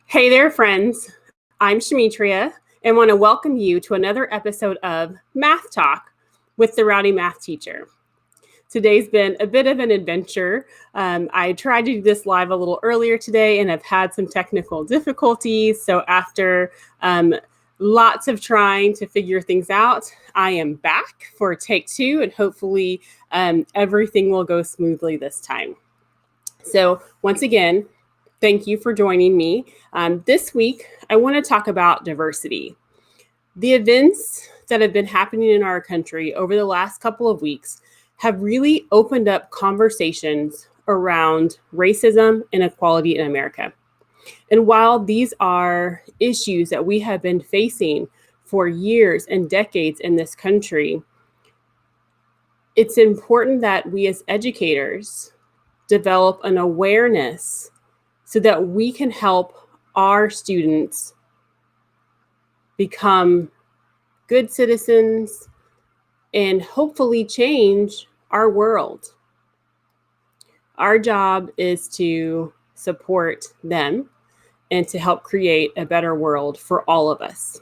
Hey there, friends. I'm Shamitria and want to welcome you to another episode of Math Talk with the Routty Math Teacher. Today's been a bit of an adventure. I tried to do this live a little earlier today and have had some technical difficulties. So after lots of trying to figure things out, I am back for take two, and hopefully everything will go smoothly this time. So once again, thank you for joining me. This week, I want to talk about diversity. The events that have been happening in our country over the last couple of weeks have really opened up conversations around racism and equality in America. And while these are issues that we have been facing for years and decades in this country, it's important that we as educators develop an awareness so that we can help our students become good citizens and hopefully change our world. Our job is to support them and to help create a better world for all of us.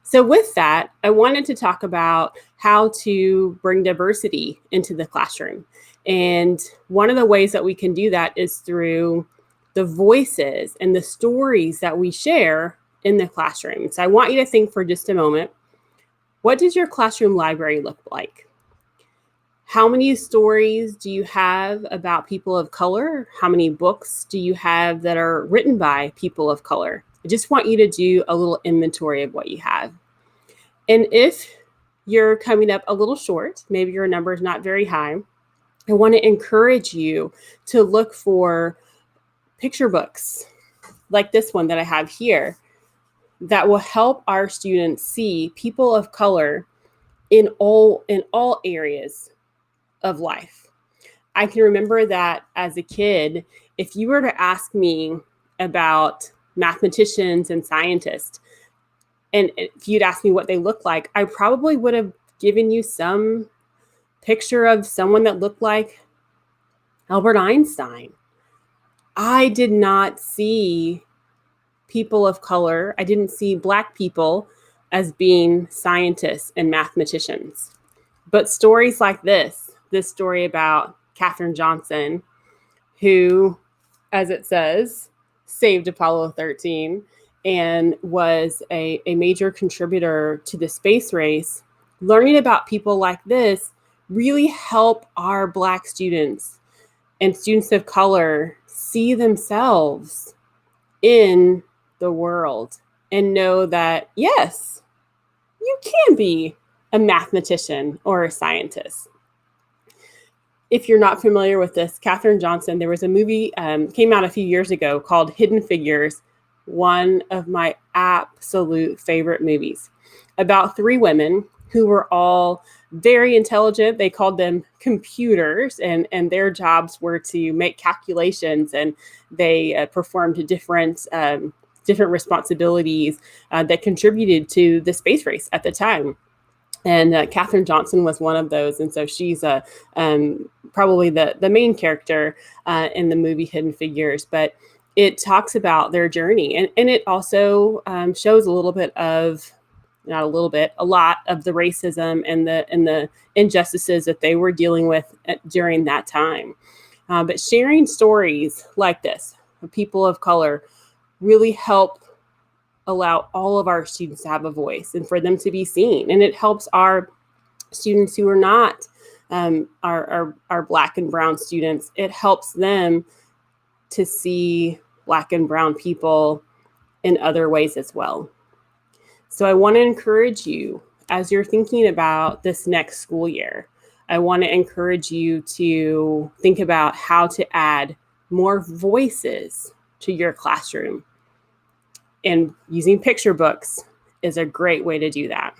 So with that, I wanted to talk about how to bring diversity into the classroom. And one of the ways that we can do that is through the voices and the stories that we share in the classroom. So I want you to think for just a moment, what does your classroom library look like? How many stories do you have about people of color? How many books do you have that are written by people of color? I just want you to do a little inventory of what you have. And if you're coming up a little short, maybe your number is not very high, I want to encourage you to look for picture books like this one that I have here that will help our students see people of color in all areas of life. I can remember that as a kid, if you were to ask me about mathematicians and scientists, and if you'd ask me what they look like, I probably would have given you some picture of someone that looked like Albert Einstein. I did not see people of color. I didn't see Black people as being scientists and mathematicians. But stories like this story about Katherine Johnson, who, as it says, saved Apollo 13 and was a major contributor to the space race, learning about people like this really help our Black students and students of color see themselves in the world and know that, yes, you can be a mathematician or a scientist. If you're not familiar with this, Katherine Johnson, there was a movie came out a few years ago called Hidden Figures, one of my absolute favorite movies, about three women who were all very intelligent. They called them computers, and their jobs were to make calculations, and they performed different responsibilities that contributed to the space race at the time. And Katherine Johnson was one of those. And so she's probably the main character in the movie Hidden Figures. But it talks about their journey. And it also shows a little bit of, not a little bit, a lot of the racism and the injustices that they were dealing with during that time. But sharing stories like this of people of color really help allow all of our students to have a voice and for them to be seen. And it helps our students who are not our Black and brown students. It helps them to see Black and brown people in other ways as well. So I want to encourage you, as you're thinking about this next school year, I want to encourage you to think about how to add more voices to your classroom. And using picture books is a great way to do that.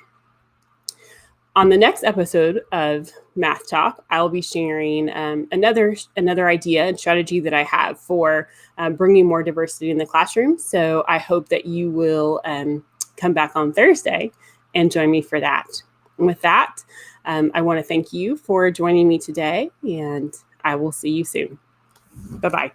On the next episode of Math Talk, I'll be sharing another idea and strategy that I have for bringing more diversity in the classroom. So I hope that you will come back on Thursday and join me for that. And with that, I want to thank you for joining me today, and I will see you soon. Bye-bye.